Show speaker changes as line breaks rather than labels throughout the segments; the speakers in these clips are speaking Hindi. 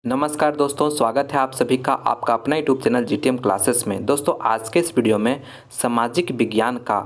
नमस्कार दोस्तों, स्वागत है आप सभी का आपका अपना यूट्यूब चैनल जीटीएम क्लासेस में। दोस्तों आज के इस वीडियो में सामाजिक विज्ञान का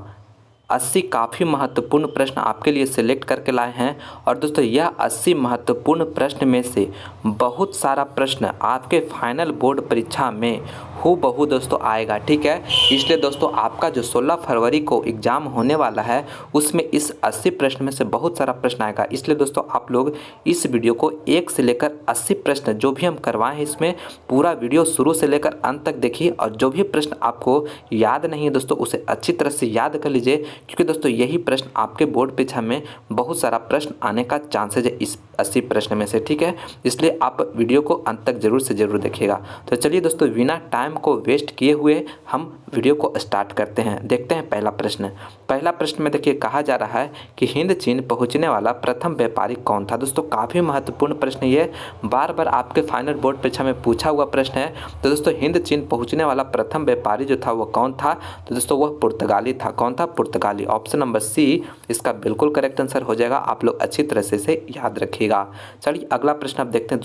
80 काफ़ी महत्वपूर्ण प्रश्न आपके लिए सिलेक्ट करके लाए हैं। और दोस्तों यह 80 महत्वपूर्ण प्रश्न में से बहुत सारा प्रश्न आपके फाइनल बोर्ड परीक्षा में हूबहू दोस्तों आएगा, ठीक है। इसलिए दोस्तों आपका जो 16 फरवरी को एग्ज़ाम होने वाला है उसमें इस 80 प्रश्न में से बहुत सारा प्रश्न आएगा। इसलिए दोस्तों आप लोग इस वीडियो को 1 से लेकर 80 प्रश्न जो भी हम करवाए हैं इसमें पूरा वीडियो शुरू से लेकर अंत तक देखिए। और जो भी प्रश्न आपको याद नहीं है दोस्तों उसे अच्छी तरह से याद कर लीजिए, क्योंकि दोस्तों यही प्रश्न आपके बोर्ड परीक्षा में बहुत सारा प्रश्न आने का चांसेज है इस 80 प्रश्न में से, ठीक है। इसलिए आप वीडियो को अंत तक जरूर से जरूर देखिएगा। तो चलिए दोस्तों बिना टाइम को वेस्ट किए हुए हम वीडियो को स्टार्ट करते हैं। देखते हैं पहला प्रश्न में देखिए कहा जा रहा है कि हिंद चीन पहुंचने वाला प्रथम व्यापारी कौन था। दोस्तों काफ़ी महत्वपूर्ण प्रश्न ये, बार बार आपके फाइनल बोर्ड परीक्षा में पूछा हुआ प्रश्न है। तो दोस्तों हिंद चीन पहुंचने वाला प्रथम व्यापारी जो था वो कौन था, तो दोस्तों वह पुर्तगाली था। कौन था? पुर्तगाली। ऑप्शन नंबर सी इसका बिल्कुल करेक्ट आंसर हो जाएगा। आप लोग अच्छी तरह से इसे याद रखिएगा। चलिए अगला प्रश्न आप देखते हैं।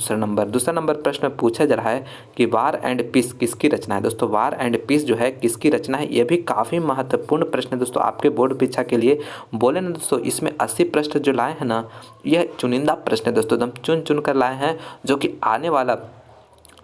दूसरा नंबर प्रश्न में पूछा जा रहा है कि वार एंड पीस किसकी रचना है। दोस्तों वार एंड पीस जो है किसकी रचना है, यह भी काफ़ी महत्वपूर्ण प्रश्न है दोस्तों आपके बोर्ड परीक्षा के लिए। बोले ना दोस्तों इसमें 80 प्रश्न जो लाए हैं ना, यह चुनिंदा प्रश्न है दोस्तों, एकदम चुन कर लाए हैं, जो कि आने वाला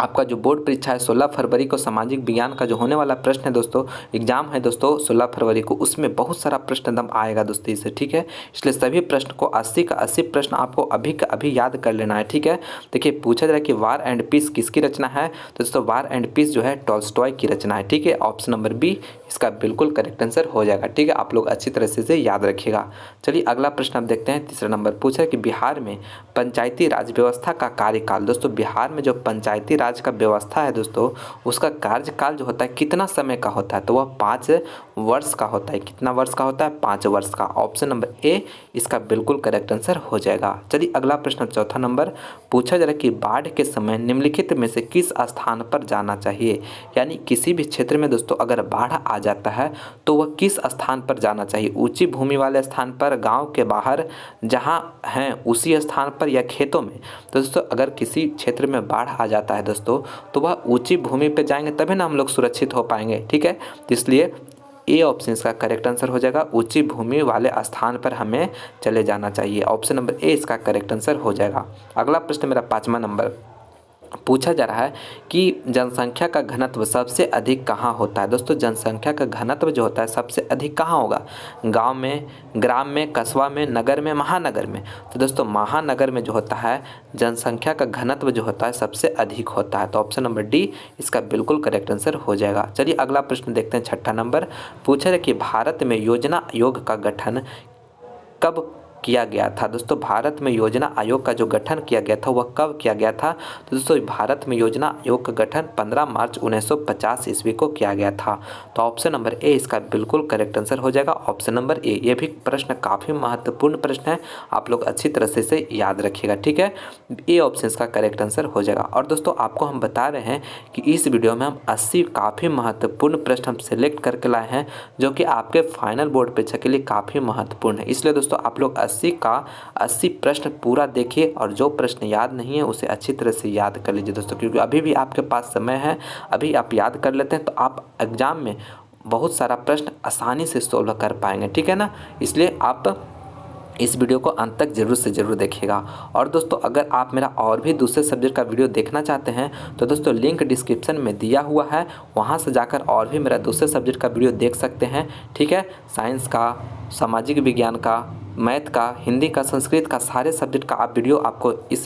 आपका जो बोर्ड परीक्षा है 16 फरवरी को सामाजिक विज्ञान का जो होने वाला प्रश्न है दोस्तों, एग्जाम है दोस्तों 16 फरवरी को, उसमें बहुत सारा प्रश्न एकदम आएगा दोस्तों इससे, ठीक है। इसलिए सभी प्रश्न को 80 का 80 प्रश्न आपको अभी का अभी याद कर लेना है, ठीक है। देखिए पूछा जा रहा है कि वार एंड पीस किसकी रचना है, तो दोस्तों वार एंड पीस जो है टॉल्स्टॉय की रचना है, ठीक है। ऑप्शन नंबर बी इसका बिल्कुल करेक्ट आंसर हो जाएगा, ठीक है। आप लोग अच्छी तरह से इसे याद रखिएगा। चलिए अगला प्रश्न आप देखते हैं। तीसरा नंबर पूछा है कि बिहार में पंचायती राज व्यवस्था का कार्यकाल। दोस्तों बिहार में जो पंचायती राज का व्यवस्था है दोस्तों उसका कार्यकाल जो होता है कितना समय का होता है, तो वह 5 वर्ष का होता है। कितना वर्ष का होता है? 5 वर्ष का। ऑप्शन नंबर ए इसका बिल्कुल करेक्ट आंसर हो जाएगा। चलिए अगला प्रश्न चौथा नंबर पूछा जा रहा है कि बाढ़ के समय निम्नलिखित में से किस स्थान पर जाना चाहिए। यानी किसी भी क्षेत्र में दोस्तों अगर बाढ़ आ जाता है तो वह किस स्थान पर जाना चाहिए, ऊंची भूमि वाले स्थान पर, गांव के बाहर जहां हैं उसी स्थान पर, या खेतों में। तो दोस्तों अगर किसी क्षेत्र में बाढ़ आ जाता है दोस्तों तो वह ऊंची भूमि पर जाएंगे तभी ना हम लोग सुरक्षित हो पाएंगे, ठीक है। इसलिए ए ऑप्शन इसका करेक्ट आंसर हो जाएगा। ऊंची भूमि वाले स्थान पर हमें चले जाना चाहिए। ऑप्शन नंबर ए इसका करेक्ट आंसर हो जाएगा। अगला प्रश्न मेरा 5वां नंबर पूछा जा रहा है कि जनसंख्या का घनत्व सबसे अधिक कहाँ होता है। दोस्तों जनसंख्या का घनत्व जो होता है सबसे अधिक कहाँ होगा, गांव में, ग्राम में, कस्बा में, नगर में, महानगर में। तो दोस्तों महानगर में जो होता है जनसंख्या का घनत्व जो होता है सबसे अधिक होता है। तो ऑप्शन नंबर डी इसका बिल्कुल करेक्ट आंसर हो जाएगा। चलिए अगला प्रश्न देखते हैं। 6ठा नंबर पूछा है कि भारत में योजना आयोग का गठन कब किया गया था। दोस्तों भारत में योजना आयोग का जो गठन किया गया था वह कब किया गया था, तो दोस्तों भारत में योजना आयोग का गठन 15 मार्च 1950 ईस्वी को किया गया था। तो ऑप्शन नंबर ए इसका बिल्कुल करेक्ट आंसर हो जाएगा। ऑप्शन नंबर ए, ये भी प्रश्न काफ़ी महत्वपूर्ण प्रश्न है, आप लोग अच्छी तरह से इसे याद रखिएगा, ठीक है। ए ऑप्शन इसका करेक्ट आंसर हो जाएगा। और दोस्तों आपको हम बता रहे हैं कि इस वीडियो में हम 80 काफ़ी महत्वपूर्ण प्रश्न हम सिलेक्ट करके लाए हैं जो कि आपके फाइनल बोर्ड परीक्षा के लिए काफ़ी महत्वपूर्ण है। इसलिए दोस्तों आप लोग 80 का 80 प्रश्न पूरा देखिए और जो प्रश्न याद नहीं है उसे अच्छी तरह से याद कर लीजिए दोस्तों, क्योंकि अभी भी आपके पास समय है। अभी आप याद कर लेते हैं तो आप एग्जाम में बहुत सारा प्रश्न आसानी से सोल्व कर पाएंगे, ठीक है ना। इसलिए आप इस वीडियो को अंत तक जरूर से जरूर देखिएगा। और दोस्तों अगर आप मेरा और भी दूसरे सब्जेक्ट का वीडियो देखना चाहते हैं तो दोस्तों लिंक डिस्क्रिप्शन में दिया हुआ है, वहां से जाकर और भी मेरा दूसरे सब्जेक्ट का वीडियो देख सकते हैं, ठीक है। साइंस का, सामाजिक विज्ञान का, मैथ का, हिंदी का, संस्कृत का, सारे सब्जेक्ट का आप वीडियो आपको इस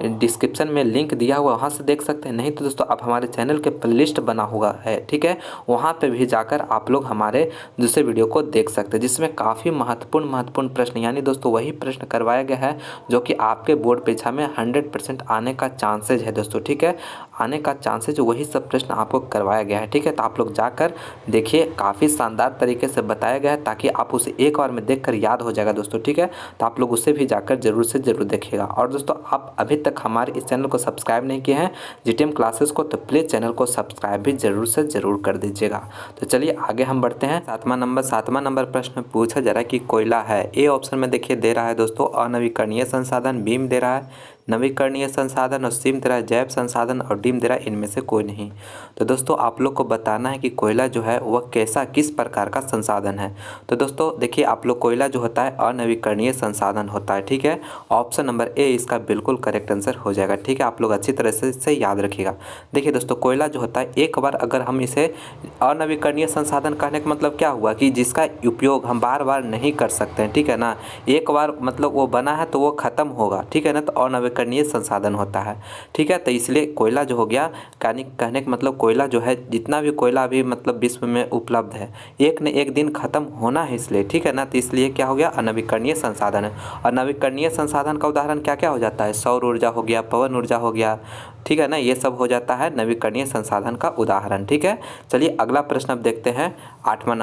डिस्क्रिप्शन में लिंक दिया हुआ वहाँ से देख सकते हैं। नहीं तो दोस्तों आप हमारे चैनल के प्लेलिस्ट बना हुआ है, ठीक है, वहाँ पे भी जाकर आप लोग हमारे दूसरे वीडियो को देख सकते हैं, जिसमें काफ़ी महत्वपूर्ण प्रश्न यानी दोस्तों वही प्रश्न करवाया गया है जो कि आपके बोर्ड परीक्षा में 100% आने का चांसेज है दोस्तों, ठीक है। आने का चांसेज वही सब प्रश्न आपको करवाया गया है, ठीक है। तो आप लोग जाकर देखिए, काफ़ी शानदार तरीके से बताया गया है ताकि आप उसे एक बार में देखकर याद हो जाएगा दोस्तों, ठीक है। तो आप लोग उसे भी जाकर जरूर से जरूर देखिएगा। और दोस्तों आप अभी तक हमारे इस चैनल को सब्सक्राइब नहीं किए हैं जीटीएम क्लासेस को, तो प्लीज़ चैनल को सब्सक्राइब भी जरूर से जरूर कर दीजिएगा। तो चलिए आगे हम बढ़ते हैं। 7वां नंबर प्रश्न में पूछा जा रहा है कि कोयला है। ए ऑप्शन में देखिए दे रहा है दोस्तों अनवीकरणीय संसाधन, बी में दे रहा है नवीकरणीय संसाधन, और सीम दे रहा है जैव संसाधन, और डीम दे रहा है इनमें से कोई नहीं। तो दोस्तों आप लोग को बताना है कि कोयला जो है वह कैसा किस प्रकार का संसाधन है। तो दोस्तों देखिए आप लोग, कोयला जो होता है अनवीकरणीय संसाधन होता है, ठीक है। ऑप्शन नंबर ए इसका बिल्कुल करेक्ट आंसर हो जाएगा, ठीक है। आप लोग अच्छी तरह से याद रखिएगा। देखिए दोस्तों कोयला जो होता है, एक बार अगर हम इसे अनवीकरणीय संसाधन कहने का मतलब क्या हुआ कि जिसका उपयोग हम बार बार नहीं कर सकते हैं, ठीक है ना। एक बार मतलब वो बना है तो वो ख़त्म होगा, ठीक है ना, तो अनवीकरणीय संसाधन होता है, ठीक है। तो इसलिए कोयला जो हो गया, कहने का मतलब कोयला जो है, जितना भी कोयला अभी मतलब विश्व में उपलब्ध है, एक न एक दिन ख़त्म होना है, इसलिए ठीक है ना। तो इसलिए क्या हो गया, अनवीकरणीय संसाधन है। और नवीकरणीय संसाधन का उदाहरण क्या क्या हो जाता है, सौर ऊर्जा हो गया, पवन ऊर्जा हो गया, ठीक है ना, ये सब हो जाता है नवीकरणीय संसाधन का उदाहरण, ठीक है। चलिए अगला प्रश्न अब देखते हैं, 8वां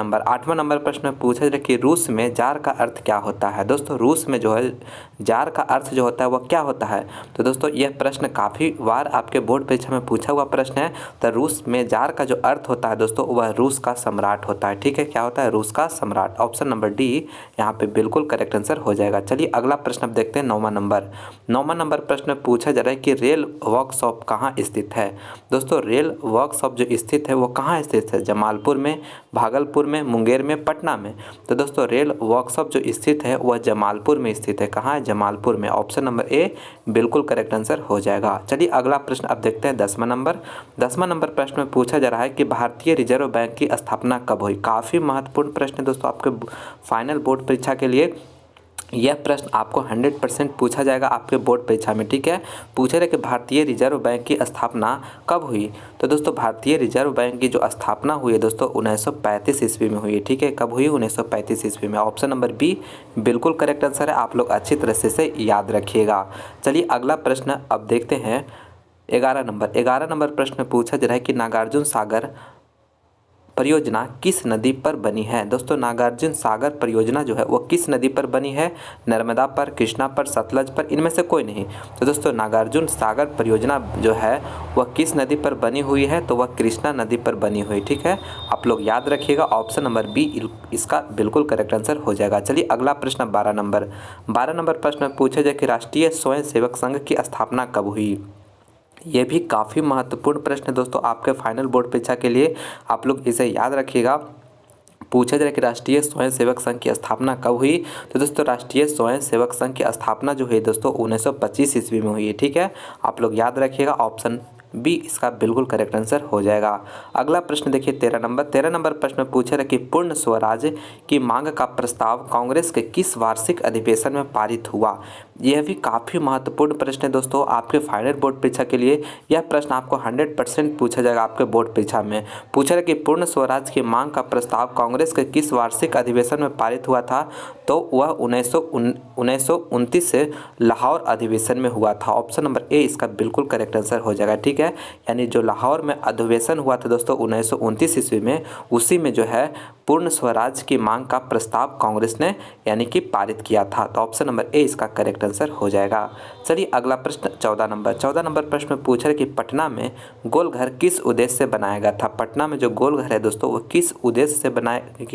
नंबर प्रश्न में पूछा जाए कि रूस में जार का अर्थ क्या होता है। दोस्तों रूस में जो है जार का अर्थ जो होता है वह क्या होता है। तो दोस्तों यह प्रश्न काफ़ी बार आपके बोर्ड परीक्षा में पूछा हुआ प्रश्न है। तो रूस में जार का जो अर्थ होता है दोस्तों, वह रूस का सम्राट होता है, ठीक है। क्या होता है, रूस का सम्राट। ऑप्शन नंबर डी यहाँ पे बिल्कुल करेक्ट आंसर हो जाएगा। चलिए अगला प्रश्न अब देखते हैं, 9वां नंबर प्रश्न में पूछा जा रहा है कि रेल वर्कशॉप कहाँ स्थित है। दोस्तों रेल वर्कशॉप जो स्थित है वो कहाँ स्थित है, जमालपुर में, भागलपुर में, मुंगेर में, पटना में। तो दोस्तों रेल वर्कशॉप जो स्थित है वह जमालपुर में स्थित है। कहाँ है, जमालपुर में। ऑप्शन नंबर ए बिल्कुल करेक्ट आंसर हो जाएगा। चलिए अगला प्रश्न अब देखते हैं, 10वां नंबर प्रश्न में पूछा जा रहा है कि भारतीय रिजर्व बैंक की स्थापना कब हुई। काफ़ी महत्वपूर्ण प्रश्न है दोस्तों आपके फाइनल बोर्ड परीक्षा के लिए। यह प्रश्न आपको 100% पूछा जाएगा आपके बोर्ड परीक्षा में, ठीक है। पूछा रहे कि भारतीय रिजर्व बैंक की स्थापना कब हुई। तो दोस्तों भारतीय रिजर्व बैंक की जो स्थापना हुई है दोस्तों 1935 ईस्वी में हुई है, ठीक है। कब हुई, 1935 ईस्वी में। ऑप्शन नंबर बी बिल्कुल करेक्ट आंसर है, आप लोग अच्छी तरह से याद रखिएगा। चलिए अगला प्रश्न अब देखते हैं, 11 नंबर प्रश्न में पूछा जा रहा है कि नागार्जुन सागर परियोजना किस नदी पर बनी है। दोस्तों नागार्जुन सागर परियोजना जो है वो किस नदी पर बनी है, नर्मदा पर, कृष्णा पर, सतलज पर, इनमें से कोई नहीं। तो दोस्तों नागार्जुन सागर परियोजना जो है वह किस नदी पर बनी हुई है, तो वह कृष्णा नदी पर बनी हुई, ठीक है। आप लोग याद रखिएगा, ऑप्शन नंबर बी इसका बिल्कुल करेक्ट आंसर हो जाएगा। चलिए अगला प्रश्न 12 नंबर प्रश्न में पूछा जाए कि राष्ट्रीय स्वयं सेवक संघ की स्थापना कब हुई। ये भी काफ़ी महत्वपूर्ण प्रश्न है दोस्तों आपके फाइनल बोर्ड परीक्षा के लिए, आप लोग इसे याद रखिएगा। पूछा जा रहा है कि राष्ट्रीय स्वयं सेवक संघ की स्थापना कब हुई। तो दोस्तों राष्ट्रीय स्वयं सेवक संघ की स्थापना जो हुई दोस्तों 1925 ईस्वी में हुई है, ठीक है। आप लोग याद रखिएगा, ऑप्शन बी इसका बिल्कुल करेक्ट आंसर हो जाएगा। अगला प्रश्न देखिए 13 नंबर प्रश्न में पूछा रहा कि पूर्ण स्वराज की मांग का प्रस्ताव कांग्रेस के किस वार्षिक अधिवेशन में पारित हुआ। यह भी काफ़ी महत्वपूर्ण प्रश्न है दोस्तों आपके फाइनल बोर्ड परीक्षा के लिए। यह प्रश्न आपको 100% पूछा जाएगा आपके बोर्ड परीक्षा में। पूछा रहा कि पूर्ण स्वराज की मांग का प्रस्ताव कांग्रेस के किस वार्षिक अधिवेशन में पारित हुआ था। तो वह 1929 से लाहौर अधिवेशन में हुआ था। ऑप्शन नंबर ए इसका बिल्कुल करेक्ट आंसर हो जाएगा, ठीक है। यानी जो लाहौर में अधिवेशन हुआ था दोस्तों 1929 ईस्वी में, उसी में जो है पूर्ण स्वराज की मांग का प्रस्ताव कांग्रेस ने यानी कि पारित किया था। तो ऑप्शन नंबर ए इसका करेक्ट आंसर हो जाएगा। चलिए अगला प्रश्न 14 नंबर प्रश्न में पूछा है कि पटना में गोलघर किस उद्देश्य से बनाया गया था। पटना में जो गोलघर है दोस्तों वो किस उद्देश्य से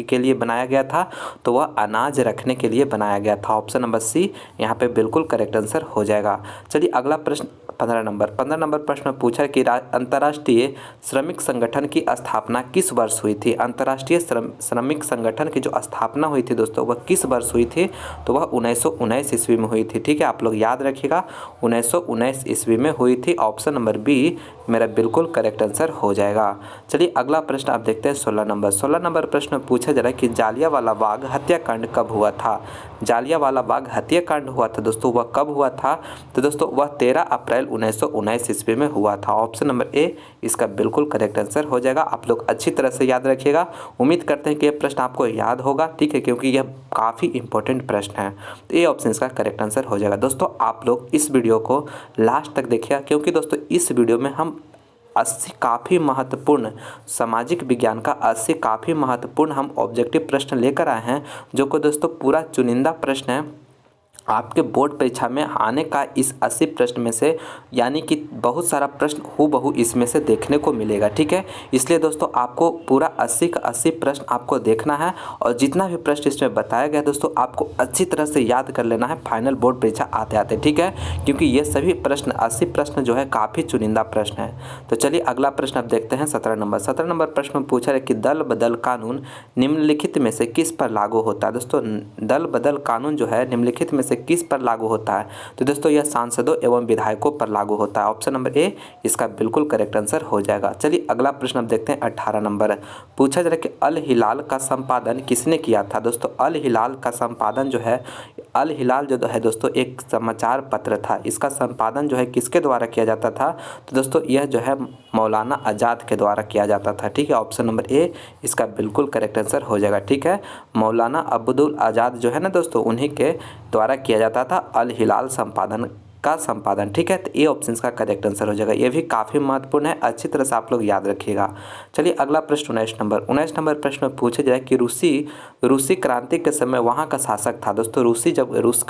के लिए बनाया गया था, तो वह अनाज रखने के लिए बनाया गया था। ऑप्शन नंबर सी यहाँ पे बिल्कुल करेक्ट आंसर हो जाएगा। चलिए अगला प्रश्न 15 नंबर प्रश्न में पूछा कि अंतर्राष्ट्रीय श्रमिक संगठन की स्थापना किस वर्ष हुई थी। अंतर्राष्ट्रीय श्रमिक संगठन की जो स्थापना हुई थी दोस्तों वह किस वर्ष हुई थी, तो वह 1919 ईस्वी में हुई थी, ठीक है। आप लोग याद रखिएगा 1919 ईस्वी में हुई थी। ऑप्शन नंबर बी मेरा बिल्कुल करेक्ट आंसर हो जाएगा। चलिए अगला प्रश्न आप देखते हैं 16 नंबर प्रश्न में पूछा जा रहा है कि जालियांवाला बाग हत्याकांड कब हुआ था। जालियांवाला बाग हत्याकांड हुआ था दोस्तों वह कब हुआ था, तो दोस्तों वह 13 अप्रैल 1919 ईस्वी में हुआ था। ऑप्शन नंबर ए इसका बिल्कुल करेक्ट आंसर हो जाएगा। आप लोग अच्छी तरह से याद रखिएगा। उम्मीद करते हैं कि यह प्रश्न आपको याद होगा, ठीक है, क्योंकि यह काफ़ी इंपॉर्टेंट प्रश्न है। तो ए ऑप्शन इसका करेक्ट आंसर हो जाएगा। दोस्तों आप लोग इस वीडियो को लास्ट तक देखिएगा, क्योंकि दोस्तों इस वीडियो में हम 80 काफ़ी महत्वपूर्ण सामाजिक विज्ञान का 80 काफ़ी महत्वपूर्ण हम ऑब्जेक्टिव प्रश्न लेकर आए हैं, जो कि दोस्तों पूरा चुनिंदा प्रश्न है। आपके बोर्ड परीक्षा में आने का इस 80 प्रश्न में से यानी कि बहुत सारा प्रश्न हूबहू इसमें से देखने को मिलेगा। ठीक है, इसलिए दोस्तों आपको पूरा 80 का 80 प्रश्न आपको देखना है और जितना भी प्रश्न इसमें बताया गया दोस्तों आपको अच्छी तरह से याद कर लेना है फाइनल बोर्ड परीक्षा आते आते। ठीक है, क्योंकि ये सभी प्रश्न 80 प्रश्न जो है काफ़ी चुनिंदा प्रश्न है। तो चलिए अगला प्रश्न अब देखते हैं 17 नंबर। 17 नंबर प्रश्न में पूछा है कि दल बदल कानून निम्नलिखित में से किस पर लागू होता है। दोस्तों दल बदल कानून जो है निम्नलिखित में से किस पर लागू होता है, तो दोस्तों यह सांसदों एवं विधायकों पर लागू होता है। ऑप्शन नंबर ए इसका बिल्कुल करेक्ट आंसर हो जाएगा। चलिए अगला प्रश्न अब देखते हैं 18 नंबर। पूछा जा रहा है कि अल हिलाल का संपादन किसने किया था। दोस्तों अल हिलाल का संपादन जो है, अल हिलाल जो है दोस्तों एक समाचार पत्र था, इसका संपादन जो है किसके द्वारा किया जाता था, तो दोस्तों यह जो है मौलाना आज़ाद के द्वारा किया जाता था। ठीक है, ऑप्शन नंबर ए इसका बिल्कुल करेक्ट आंसर हो जाएगा। ठीक है, मौलाना अब्दुल आज़ाद जो है ना दोस्तों उन्हीं के द्वारा किया जाता था अल हिलाल संपादन का संपादन। ठीक है, तो ए ऑप्शन का करेक्ट आंसर हो जाएगा। ये भी काफ़ी महत्वपूर्ण है, अच्छी तरह से आप लोग याद रखिएगा। चलिए अगला प्रश्न 19 नंबर। 19 नंबर प्रश्न में पूछा जाए कि रूसी क्रांति के समय वहाँ का शासक था। दोस्तों रूस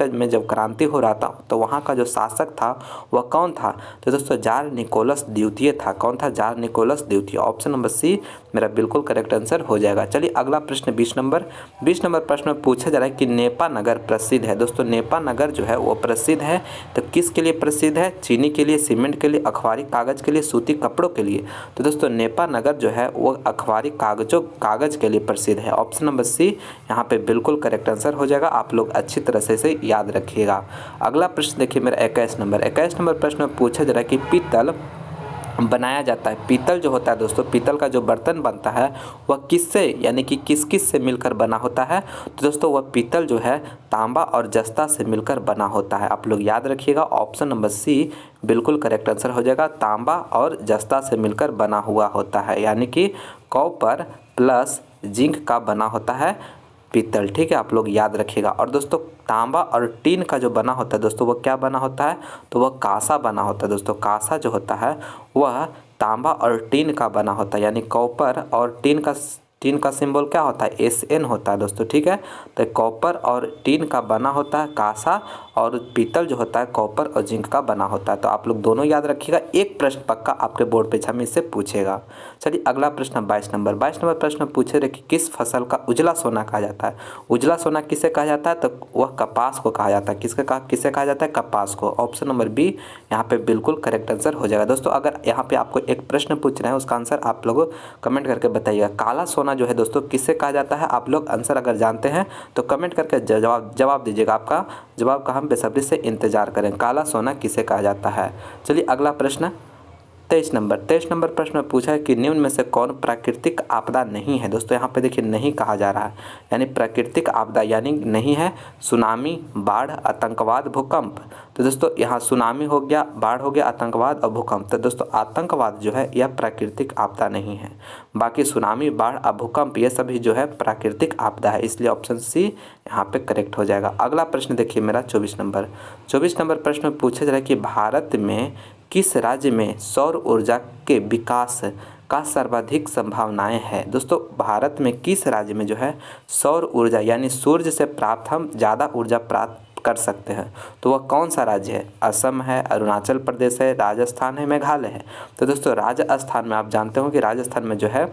में जब क्रांति हो रहा था तो वहाँ का जो शासक था वह कौन था, तो दोस्तों जार निकोलस द्वितीय था। कौन था, जार निकोलस द्वितीय। ऑप्शन नंबर सी मेरा बिल्कुल करेक्ट आंसर हो जाएगा। चलिए अगला प्रश्न 20 नंबर। 20 नंबर प्रश्न में पूछा जा रहा है कि नेपा नगर प्रसिद्ध है। दोस्तों नेपा नगर जो है वो प्रसिद्ध है तो किसके लिए प्रसिद्ध है, चीनी के लिए, सीमेंट के लिए, अखबारी कागज़ के लिए, सूती कपड़ों के लिए। तो दोस्तों नेपा नगर जो है वो अखबारी कागज़ के लिए प्रसिद्ध है। ऑप्शन नंबर सी यहाँ पे बिल्कुल करेक्ट आंसर हो जाएगा। आप लोग अच्छी तरह से इसे याद रखिएगा। अगला प्रश्न देखिए मेरा 21 नंबर। 21 नंबर प्रश्न में पूछा जा रहा है कि पीतल बनाया जाता है। पीतल जो होता है दोस्तों, पीतल का जो बर्तन बनता है वह किससे यानी कि किस से मिलकर बना होता है, तो दोस्तों वह पीतल जो है तांबा और जस्ता से मिलकर बना होता है। आप लोग याद रखिएगा, ऑप्शन नंबर सी बिल्कुल करेक्ट आंसर हो जाएगा। तांबा और जस्ता से मिलकर बना हुआ होता है, यानी कि कॉपर प्लस जिंक का बना होता है पीतल। ठीक है, आप लोग याद रखिएगा। और दोस्तों तांबा और टीन का जो बना होता है दोस्तों वो क्या बना होता है, तो वह कांसा बना होता है। दोस्तों कांसा जो होता है वह तांबा और टीन का बना होता है, यानी कॉपर और टीन का सिंबल क्या होता है, SN होता है दोस्तों। ठीक है, तो कॉपर और टीन का बना होता है कांसा और पीतल जो होता है कॉपर और जिंक का बना होता है। तो आप लोग दोनों याद रखिएगा, एक प्रश्न पक्का आपके बोर्ड परीक्षा में इससे पूछेगा। चलिए अगला प्रश्न 22 नंबर। 22 नंबर प्रश्न पूछे रहे कि किस फसल का उजला सोना कहा जाता है। उजला सोना किसे कहा जाता है, तो वह कपास को कहा जाता है। किसे कहा जाता है, कपास को। ऑप्शन नंबर बी यहाँ पे बिल्कुल करेक्ट आंसर हो जाएगा। दोस्तों अगर यहाँ पे आपको एक प्रश्न पूछ रहे हैं उसका आंसर आप लोग कमेंट करके बताइएगा। काला सोना जो है दोस्तों किससे कहा जाता है, आप लोग आंसर अगर जानते हैं तो कमेंट करके जवाब दीजिएगा। आपका जवाब का हम बेसब्री से इंतजार करें। काला सोना किसे कहा जाता है। चलिए अगला प्रश्न 23 नंबर। 23 नंबर प्रश्न में पूछा है कि निम्न में से कौन प्राकृतिक आपदा नहीं है। दोस्तों यहाँ पे देखिए नहीं कहा जा रहा है, यानी प्राकृतिक आपदा यानी नहीं है सुनामी, बाढ़, आतंकवाद, भूकंप। तो दोस्तों यहाँ सुनामी हो गया, बाढ़ हो गया, आतंकवाद और भूकंप। तो दोस्तों आतंकवाद जो है यह प्राकृतिक आपदा नहीं है, बाकी सुनामी, बाढ़ और भूकंप ये सभी जो है प्राकृतिक आपदा है, इसलिए ऑप्शन सी यहाँ पे करेक्ट हो जाएगा। अगला प्रश्न देखिए मेरा 24 नंबर। 24 नंबर प्रश्न में पूछा जा रहा है कि भारत में किस राज्य में सौर ऊर्जा के विकास का सर्वाधिक संभावनाएं हैं। दोस्तों भारत में किस राज्य में जो है सौर ऊर्जा यानी सूर्य से प्राप्त हम ज़्यादा ऊर्जा प्राप्त कर सकते हैं, तो वह कौन सा राज्य है। असम है, अरुणाचल प्रदेश है, राजस्थान है, मेघालय है। तो दोस्तों राजस्थान में आप जानते हो कि राजस्थान में जो है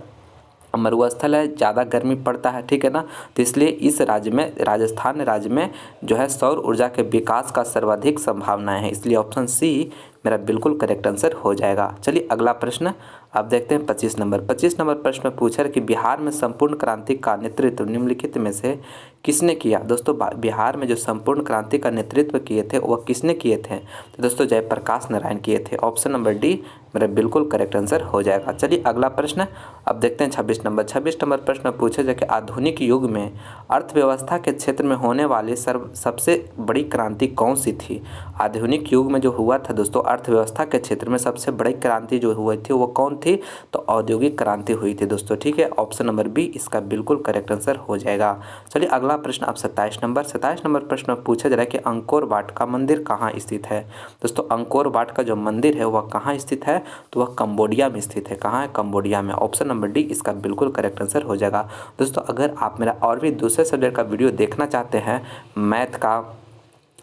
मरुस्थल है, ज़्यादा गर्मी पड़ता है। ठीक है ना, तो इसलिए इस राज्य में राजस्थान राज्य में जो है सौर ऊर्जा के विकास का सर्वाधिक संभावनाएं है, इसलिए ऑप्शन सी मेरा बिल्कुल करेक्ट आंसर हो जाएगा। चलिए अगला प्रश्न अब देखते हैं 25 नंबर। 25 नंबर प्रश्न में पूछा है कि बिहार में संपूर्ण क्रांति का नेतृत्व निम्नलिखित में से किसने किया। दोस्तों बिहार में जो संपूर्ण क्रांति का नेतृत्व किए थे वह किसने किए थे, तो दोस्तों जयप्रकाश नारायण किए थे। ऑप्शन नंबर डी मेरा बिल्कुल करेक्ट आंसर हो जाएगा। चलिए अगला प्रश्न अब देखते हैं 26 नंबर। 26 नंबर प्रश्न में पूछा जाए कि आधुनिक युग में अर्थव्यवस्था के क्षेत्र में होने वाली सबसे बड़ी क्रांति कौन सी थी। आधुनिक युग में जो हुआ था दोस्तों अर्थव्यवस्था के क्षेत्र में सबसे बड़ी क्रांति जो हुई थी वो कौन थी, तो औद्योगिक क्रांति हुई थी दोस्तों। ठीक है, ऑप्शन नंबर बी इसका बिल्कुल करेक्ट आंसर हो जाएगा। चलिए अगला प्रश्न अब 27 नंबर। 27 नंबर प्रश्न में पूछा जा रहा है कि अंकोर वाट का मंदिर कहाँ स्थित है। दोस्तों अंकोर वाट का जो मंदिर है वह कहाँ स्थित है, तो वह कंबोडिया में स्थित है। कहाँ है, कंबोडिया में। ऑप्शन नंबर डी इसका बिल्कुल करेक्ट आंसर हो जाएगा। दोस्तों अगर आप मेरा और भी दूसरे सब्जेक्ट का वीडियो देखना चाहते हैं, मैथ का,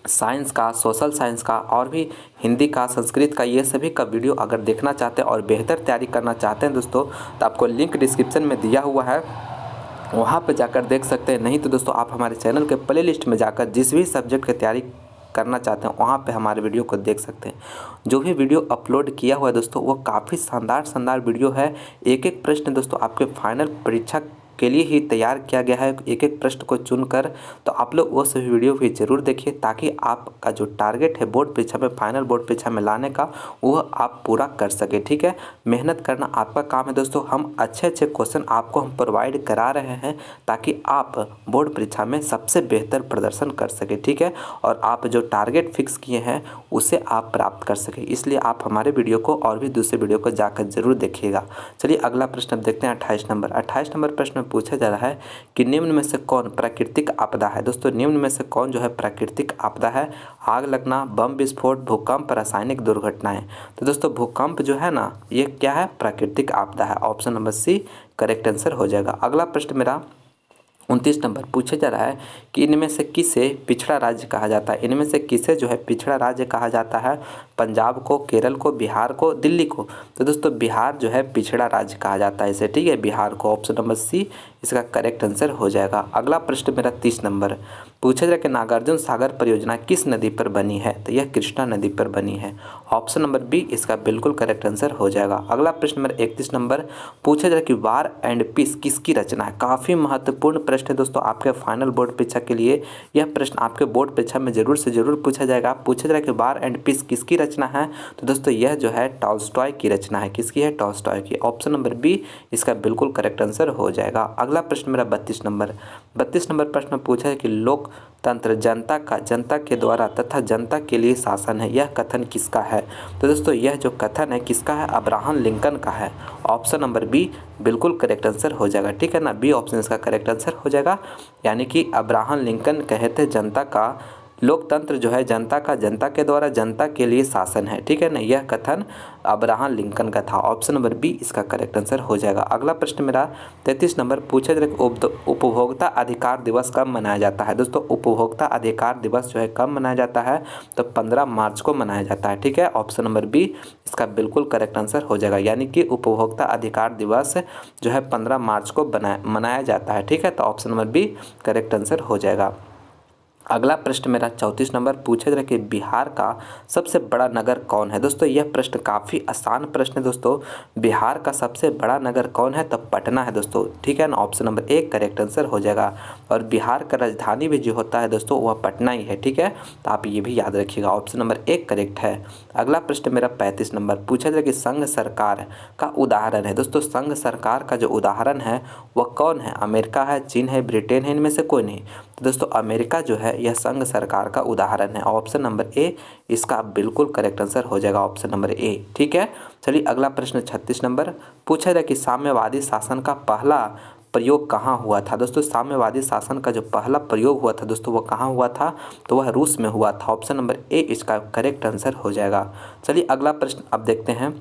साइंस का, सोशल साइंस का और भी हिंदी का, संस्कृत का, ये सभी का वीडियो अगर देखना चाहते हैं और बेहतर तैयारी करना चाहते हैं दोस्तों, तो आपको लिंक डिस्क्रिप्शन में दिया हुआ है, वहाँ पे जाकर देख सकते हैं। नहीं तो दोस्तों आप हमारे चैनल के प्लेलिस्ट में जाकर जिस भी सब्जेक्ट की तैयारी करना चाहते हैं वहाँ पे हमारे वीडियो को देख सकते हैं। जो भी वीडियो अपलोड किया हुआ है दोस्तों वो काफ़ी शानदार वीडियो है। एक एक प्रश्न दोस्तों आपके फाइनल परीक्षा के लिए ही तैयार किया गया है, एक एक प्रश्न को चुनकर। तो आप लोग वो सभी वीडियो भी ज़रूर देखिए ताकि आपका जो टारगेट है बोर्ड परीक्षा में, फाइनल बोर्ड परीक्षा में लाने का, वो आप पूरा कर सके। ठीक है, मेहनत करना आपका काम है दोस्तों। हम अच्छे क्वेश्चन आपको हम प्रोवाइड करा रहे हैं ताकि आप बोर्ड परीक्षा में सबसे बेहतर प्रदर्शन कर सके। ठीक है, और आप जो टारगेट फिक्स किए हैं उसे आप प्राप्त कर सके, इसलिए आप हमारे वीडियो को और भी दूसरे वीडियो को जाकर जरूर देखिएगा। चलिए अगला प्रश्न अब देखते हैं 28 नंबर। 28 नंबर प्रश्न पूछा जा रहा है कि निम्न में से कौन प्राकृतिक आपदा है। दोस्तों निम्न में से कौन जो है प्राकृतिक आपदा है? आग लगना, बम विस्फोट, भूकंप, रासायनिक दुर्घटनाएं। तो दोस्तों भूकंप जो है ना, ये क्या है? प्राकृतिक आपदा है। Option number C correct answer हो जाएगा। अगला प्रश्न मेरा 29 नंबर पूछा जा रहा है कि इनमें से किसे पिछड़ा राज्य कहा जाता है। इनमें से किसे जो है पिछड़ा राज्य कहा जाता है? पंजाब को, केरल को, बिहार को, दिल्ली को। तो दोस्तों बिहार जो है पिछड़ा राज्य कहा जाता है इसे। ठीक है, बिहार को। ऑप्शन नंबर सी इसका करेक्ट आंसर हो जाएगा। अगला प्रश्न मेरा 30 नंबर पूछा जाए कि नागार्जुन सागर परियोजना किस नदी पर बनी है? तो यह कृष्णा नदी पर बनी है। ऑप्शन नंबर बी इसका बिल्कुल करेक्ट आंसर हो जाएगा। अगला प्रश्न मेरा 31 नंबर पूछा जाए कि वार एंड पीस किसकी रचना है? काफ़ी महत्वपूर्ण प्रश्न है दोस्तों आपके फाइनल बोर्ड परीक्षा के लिए। यह प्रश्न आपके बोर्ड परीक्षा में जरूर से जरूर पूछा जाएगा। पूछा जाएगा कि वार एंड पीस किसकी रचना है? तो दोस्तों यह जो है टॉल्स्टॉय की रचना है। किसकी है? टॉल्स्टॉय की। ऑप्शन नंबर बी इसका बिल्कुल करेक्ट आंसर हो जाएगा। अगला प्रश्न मेरा 32 नंबर। 32 नंबर प्रश्न पूछा है कि लोकतंत्र जनता के द्वारा तथा जनता के लिए शासन है, यह कथन किसका है? तो दोस्तों यह जो कथन है किसका है? अब्राहम लिंकन का है। ऑप्शन नंबर बी बिल्कुल करेक्ट आंसर हो जाएगा। ठीक है ना, बी ऑप्शन इसका करेक्ट आंसर हो जाएगा। यानी कि अब्राहम लिंकन कहते जनता का लोकतंत्र जो है जनता के द्वारा जनता के लिए शासन है। ठीक है ना, यह कथन अब्राहम लिंकन का था। ऑप्शन नंबर बी इसका करेक्ट आंसर हो जाएगा। अगला प्रश्न मेरा 33 नंबर पूछा जाए उपभोक्ता अधिकार दिवस कब मनाया जाता है? दोस्तों उपभोक्ता अधिकार दिवस जो है कब मनाया जाता है? तो 15 मार्च को मनाया जाता है। ठीक है, ऑप्शन नंबर बी इसका बिल्कुल करेक्ट आंसर हो जाएगा। यानी कि उपभोक्ता अधिकार दिवस जो है 15 मार्च को मनाया जाता है। ठीक है, तो option number B correct answer हो जाएगा। अगला प्रश्न मेरा 34 नंबर पूछा जा रहा है कि बिहार का सबसे बड़ा नगर कौन है? दोस्तों यह प्रश्न काफ़ी आसान प्रश्न है दोस्तों। बिहार का सबसे बड़ा नगर कौन है? तो पटना है दोस्तों। ठीक है ना, option number A correct answer हो जाएगा। और बिहार का राजधानी भी जो होता है दोस्तों वह पटना ही है। ठीक है, तो आप ये भी याद रखिएगा। ऑप्शन नंबर ए करेक्ट है। अगला प्रश्न मेरा 35 नंबर पूछा जा रहा है कि संघ सरकार का उदाहरण है। दोस्तों संघ सरकार का जो उदाहरण है वह कौन है? अमेरिका है, चीन है, ब्रिटेन है, इनमें से कोई नहीं। तो दोस्तों अमेरिका जो है यह संघ सरकार का उदाहरण है। ऑप्शन नंबर ए इसका बिल्कुल करेक्ट आंसर हो जाएगा। Option number A. ठीक है, चलिए अगला प्रश्न 36 नंबर पूछा जाए कि साम्यवादी शासन का पहला प्रयोग कहाँ हुआ था? दोस्तों साम्यवादी शासन का जो पहला प्रयोग हुआ था दोस्तों वह कहाँ हुआ था? तो वह रूस में हुआ था। ऑप्शन नंबर ए इसका करेक्ट आंसर हो जाएगा। चलिए अगला प्रश्न अब देखते हैं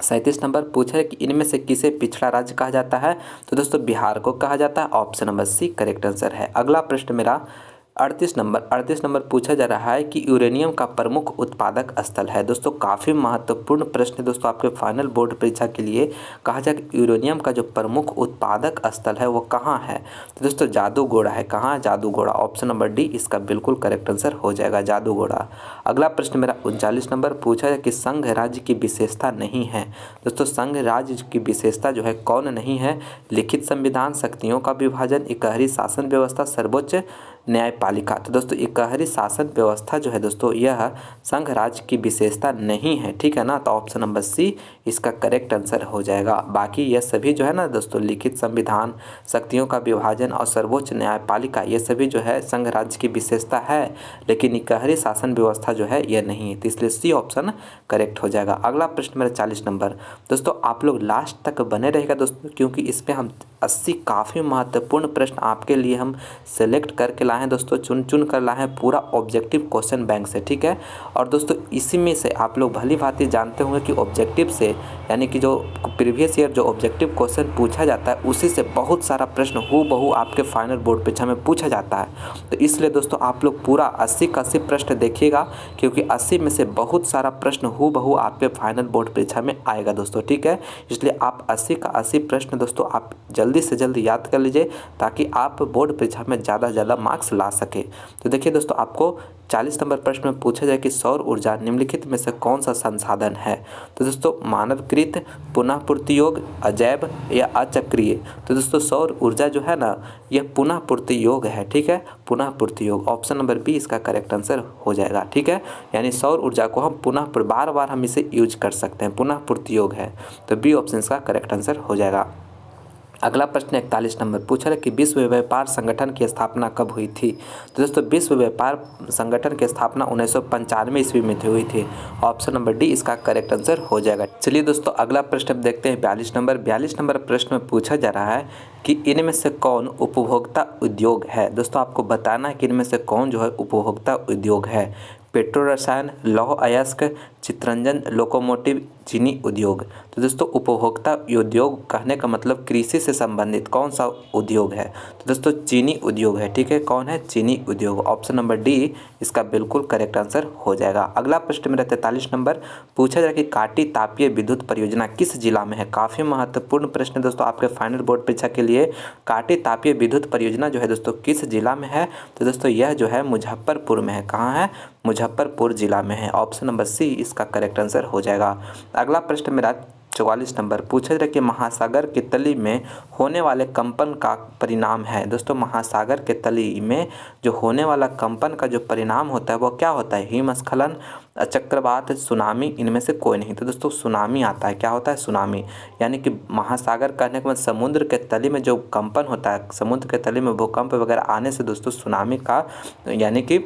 37 नंबर पूछा है कि इनमें से किसे पिछड़ा राज्य कहा जाता है? तो दोस्तों बिहार को कहा जाता है। Option number C correct answer है। अगला प्रश्न मेरा 38 नंबर पूछा जा रहा है कि यूरेनियम का प्रमुख उत्पादक स्थल है। दोस्तों काफ़ी महत्वपूर्ण प्रश्न है दोस्तों आपके फाइनल बोर्ड परीक्षा के लिए। कहा जाए कि यूरेनियम का जो प्रमुख उत्पादक स्थल है वो कहाँ है? तो दोस्तों जादूगोड़ा है। कहाँ? जादूगोड़ा। ऑप्शन नंबर डी इसका बिल्कुल करेक्ट आंसर हो जाएगा, जादूगोड़ा। अगला प्रश्न मेरा 39 नंबर पूछा है कि संघ राज्य की विशेषता नहीं है। दोस्तों संघ राज्य की विशेषता जो है कौन नहीं है? लिखित संविधान, शक्तियों का विभाजन, इकहरी शासन व्यवस्था, सर्वोच्च न्यायपालिका। तो दोस्तों इकहरी शासन व्यवस्था जो है दोस्तों यह संघ राज्य की विशेषता नहीं है। ठीक है ना, तो ऑप्शन नंबर सी इसका करेक्ट आंसर हो जाएगा। बाकी यह सभी जो है ना दोस्तों लिखित संविधान, शक्तियों का विभाजन और सर्वोच्च न्यायपालिका ये सभी जो है संघ राज्य की विशेषता है, लेकिन इकहरी शासन व्यवस्था जो है यह नहीं है। तो इसलिए सी ऑप्शन करेक्ट हो जाएगा। अगला प्रश्न मेरा 40 नंबर। दोस्तों आप लोग लास्ट तक बने रहेगा दोस्तों, क्योंकि इसमें हम 80 काफ़ी महत्वपूर्ण प्रश्न आपके लिए हम सेलेक्ट करके लाए हैं दोस्तों, चुन चुन कर लाए हैं पूरा ऑब्जेक्टिव क्वेश्चन बैंक से, ठीक है। और दोस्तों इसी में से आप लोग भली भांति जानते होंगे कि ऑब्जेक्टिव से यानी कि जो प्रीवियस ईयर जो ऑब्जेक्टिव क्वेश्चन पूछा जाता है उसी से बहुत सारा प्रश्न हूबहू आपके फाइनल बोर्ड परीक्षा में पूछा जाता है। तो इसलिए दोस्तों आप लोग पूरा 80 का 80 प्रश्न देखिएगा, क्योंकि 80 में से बहुत सारा प्रश्न हूबहू आपके फाइनल बोर्ड परीक्षा में आएगा दोस्तों, ठीक है। इसलिए आप 80 का 80 प्रश्न दोस्तों आप जल्दी से जल्दी याद कर लीजिए, ताकि आप बोर्ड परीक्षा में ज़्यादा से ज़्यादा मार्क्स ला सके। तो देखिए दोस्तों, आपको 40 नंबर प्रश्न में पूछा जाए कि सौर ऊर्जा निम्नलिखित में से कौन सा संसाधन है। तो दोस्तों मानवकृत, पुनः पूर्ति योग्य, अजैव या अचक्रीय। तो दोस्तों सौर ऊर्जा जो है ना, यह पुनः पूर्ति योग्य है, ठीक है, पुनः पूर्ति योग्य। ऑप्शन नंबर बी इसका करेक्ट आंसर हो जाएगा, ठीक है। यानी सौर ऊर्जा को हम पुनः बार बार हम इसे यूज कर सकते हैं, पुनः पूर्ति योग्य है। तो बी ऑप्शन इसका करेक्ट आंसर हो जाएगा। अगला प्रश्न 41 नंबर पूछा है कि विश्व व्यापार संगठन की स्थापना कब हुई थी। तो दोस्तों विश्व व्यापार संगठन की स्थापना 1995 ईस्वी में हुई थी। ऑप्शन नंबर डी इसका करेक्ट आंसर हो जाएगा। चलिए दोस्तों अगला प्रश्न अब देखते हैं 42 नंबर। 42 नंबर प्रश्न में पूछा जा रहा है कि इनमें से कौन उपभोक्ता उद्योग है। दोस्तों आपको बताना है कि इनमें से कौन जो है उपभोक्ता उद्योग है। पेट्रो रसायन, लौह अयस्क, चित्ररंजन, लोकोमोटिव, चीनी उद्योग। तो दोस्तों उपभोक्ता उद्योग कहने का मतलब कृषि से संबंधित कौन सा उद्योग है। तो दोस्तों चीनी उद्योग है, ठीक है। कौन है? चीनी उद्योग। ऑप्शन नंबर डी इसका बिल्कुल करेक्ट आंसर हो जाएगा। अगला प्रश्न मेरा 43 नंबर पूछा जाए कि काटी तापीय विद्युत परियोजना किस जिला में है। काफ़ी महत्वपूर्ण प्रश्न है दोस्तों आपके फाइनल बोर्ड परीक्षा के लिए। काटी तापीय विद्युत परियोजना जो है दोस्तों किस जिला में है। तो दोस्तों यह जो है मुजफ्फरपुर में है। कहाँ है? मुजफ्फरपुर जिला में है। ऑप्शन नंबर सी इसका करेक्ट आंसर हो जाएगा। अगला प्रश्न मेरा 44 नंबर पूछा जाए कि महासागर के तली में होने वाले कंपन का परिणाम है। दोस्तों महासागर के तली में जो होने वाला कंपन का जो परिणाम होता है वो क्या होता है? हिमस्खलन, चक्रवात, सुनामी, इनमें से कोई नहीं। तो दोस्तों सुनामी आता है। क्या होता है? सुनामी। यानी कि महासागर कहने के मतलब समुद्र के तली में जो कंपन होता है, समुद्र के तली में भूकंप वगैरह आने से दोस्तों सुनामी का यानी कि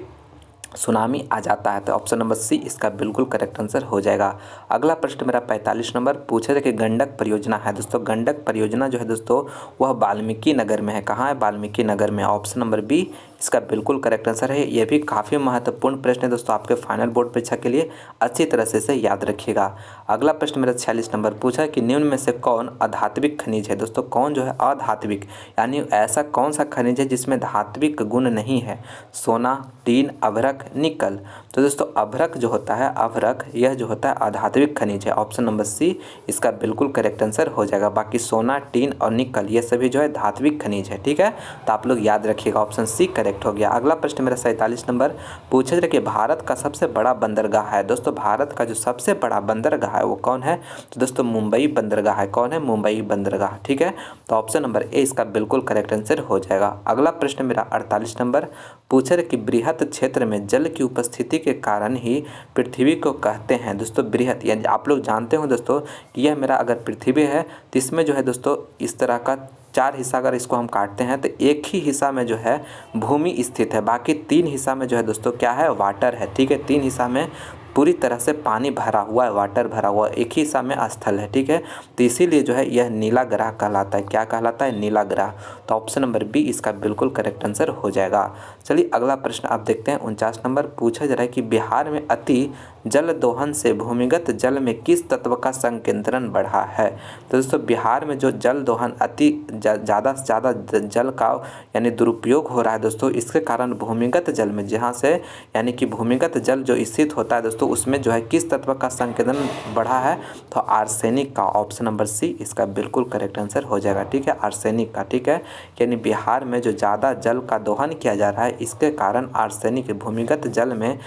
सुनामी आ जाता है। तो ऑप्शन नंबर सी इसका बिल्कुल करेक्ट आंसर हो जाएगा। अगला प्रश्न मेरा 45 नंबर पूछा जाए कि गंडक परियोजना है। दोस्तों गंडक परियोजना जो है दोस्तों वह वाल्मीकि नगर में है। कहाँ है? वाल्मीकि नगर में। ऑप्शन नंबर बी इसका बिल्कुल करेक्ट आंसर है। यह भी काफ़ी महत्वपूर्ण प्रश्न है दोस्तों आपके फाइनल बोर्ड परीक्षा के लिए, अच्छी तरह से इसे याद रखिएगा। अगला प्रश्न मेरा 46 नंबर पूछा है कि निम्न में से कौन अधात्विक खनिज है। दोस्तों कौन जो है अधात्विक, यानी ऐसा कौन सा खनिज है जिसमें धात्विक गुण नहीं है। सोना, टीन, अभ्रक, निकल। तो दोस्तों अभ्रक जो होता है, अभ्रक यह जो होता है अधात्विक खनिज है। ऑप्शन नंबर सी इसका बिल्कुल करेक्ट आंसर हो जाएगा। बाकी सोना, टीन और निकल ये सभी जो है धात्विक खनिज है, ठीक है। तो आप लोग याद रखिएगा, ऑप्शन सी करेक्ट हो गया। अगला प्रश्न मेरा 47 नंबर पूछा जाए कि भारत का सबसे बड़ा बंदरगाह है। दोस्तों भारत का जो सबसे बड़ा बंदरगाह है वो कौन है। तो दोस्तों मुंबई बंदरगाह है। कौन है? मुंबई बंदरगाह, ठीक है। तो ऑप्शन नंबर ए इसका बिल्कुल करेक्ट आंसर हो जाएगा। अगला प्रश्न मेरा 48 नंबर पूछा कि बृहत क्षेत्र में जल की उपस्थिति के कारण ही पृथ्वी को कहते हैं। दोस्तों बृहत यानी आप लोग जानते हो दोस्तों कि यह मेरा अगर पृथ्वी है तो इसमें जो है दोस्तों इस तरह का 4 हिस्सा अगर इसको हम काटते हैं तो एक ही हिस्सा में जो है भूमि स्थित है, बाकी 3 हिस्सा में जो है दोस्तों क्या है? वाटर है, ठीक है। 3 हिस्सा में पूरी तरह से पानी भरा हुआ है, वाटर भरा हुआ है, एक ही हिस्सा में स्थल है, ठीक है। तो इसीलिए जो है यह नीला ग्रह कहलाता है। क्या कहलाता है? नीला ग्रह। तो ऑप्शन नंबर बी इसका बिल्कुल करेक्ट आंसर हो जाएगा। चलिए अगला प्रश्न आप देखते हैं 49 नंबर पूछा जा रहा है कि बिहार में अति जल दोहन से भूमिगत जल में किस तत्व का संकेंद्रण बढ़ा है। तो दोस्तों बिहार में जो जल दोहन अति ज़्यादा से ज़्यादा जल का यानी दुरुपयोग हो रहा है दोस्तों, इसके कारण भूमिगत जल में जहाँ से यानी कि भूमिगत जल जो स्थित होता है दोस्तों उसमें जो है किस तत्व का संकेंद्रण बढ़ा है। तो आर्सेनिक का। ऑप्शन नंबर सी इसका बिल्कुल करेक्ट आंसर हो जाएगा, ठीक है। आर्सेनिक का, ठीक है। यानी बिहार में जो ज़्यादा जल का दोहन किया जा रहा है इसके कारण आर्सेनिक भूमिगत जल में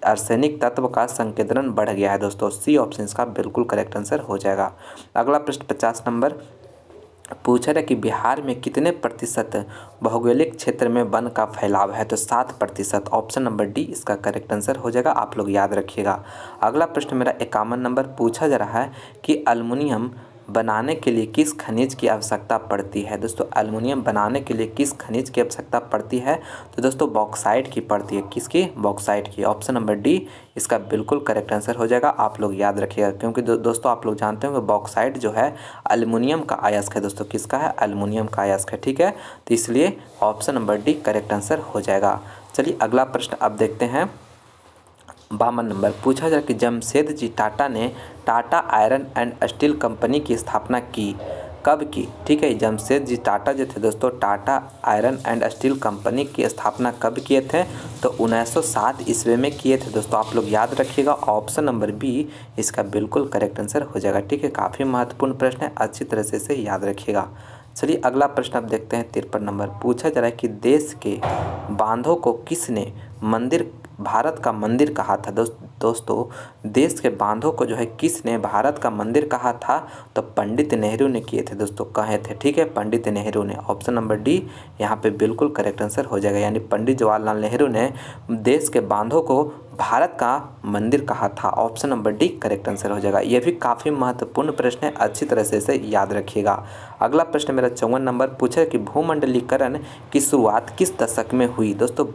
आर्सेनिक तत्व का संकेंद्रण बढ़ गया है दोस्तों। सी ऑप्शन इसका बिल्कुल करेक्ट आंसर हो जाएगा। अगला प्रश्न 50 नंबर पूछा है कि बिहार में कितने प्रतिशत भौगोलिक क्षेत्र में वन का फैलाव है। तो 7%। ऑप्शन नंबर डी इसका करेक्ट आंसर हो जाएगा, आप लोग याद रखिएगा। अगला प्रश्न मेरा 51 नंबर पूछा जा रहा है कि अल्मुनियम बनाने के लिए किस खनिज की आवश्यकता पड़ती है? दोस्तों एल्युमिनियम बनाने के लिए किस खनिज की आवश्यकता पड़ती है? तो दोस्तों बॉक्साइट की पड़ती है। किसकी? बॉक्साइट की। ऑप्शन नंबर डी इसका बिल्कुल करेक्ट आंसर हो जाएगा। आप लोग याद रखिएगा, क्योंकि दोस्तों आप लोग जानते होंगे बॉक्साइट जो है एल्युमिनियम का अयस्क है। दोस्तों किसका है? एल्युमिनियम का अयस्क है। ठीक है, तो इसलिए option number D correct answer हो जाएगा। चलिए अगला प्रश्न अब देखते हैं। 52 नंबर पूछा जाए कि जमशेद जी टाटा ने Tata iron and steel company की स्थापना की, कब की? ठीक है, जमशेद जी टाटा जो थे दोस्तों, Tata iron and steel company की स्थापना कब किए थे? तो 1907 ईस्वी में किए थे। दोस्तों आप लोग याद रखिएगा, ऑप्शन नंबर बी इसका बिल्कुल करेक्ट आंसर हो जाएगा। ठीक है, काफ़ी महत्वपूर्ण प्रश्न है, अच्छी तरह से इसे याद रखिएगा। चलिए अगला प्रश्न अब देखते हैं। 53 नंबर पूछा जा रहा है कि देश के बांधों को किसने मंदिर भारत का मंदिर कहा था? दोस्तों देश के बांधों को जो है किसने भारत का मंदिर कहा था? तो पंडित नेहरू ने किए थे। दोस्तों कहे थे। ठीक है, पंडित नेहरू ने। ऑप्शन नंबर डी यहाँ पे बिल्कुल करेक्ट आंसर हो जाएगा, यानी पंडित जवाहरलाल नेहरू ने देश के बांधों को भारत का मंदिर कहा था। Option number D correct answer हो जाएगा। यह भी काफ़ी महत्वपूर्ण प्रश्न है, अच्छी तरह से इसे याद रखिएगा। अगला प्रश्न मेरा 54 नंबर पूछा कि भूमंडलीकरण की शुरुआत किस दशक में हुई? दोस्तों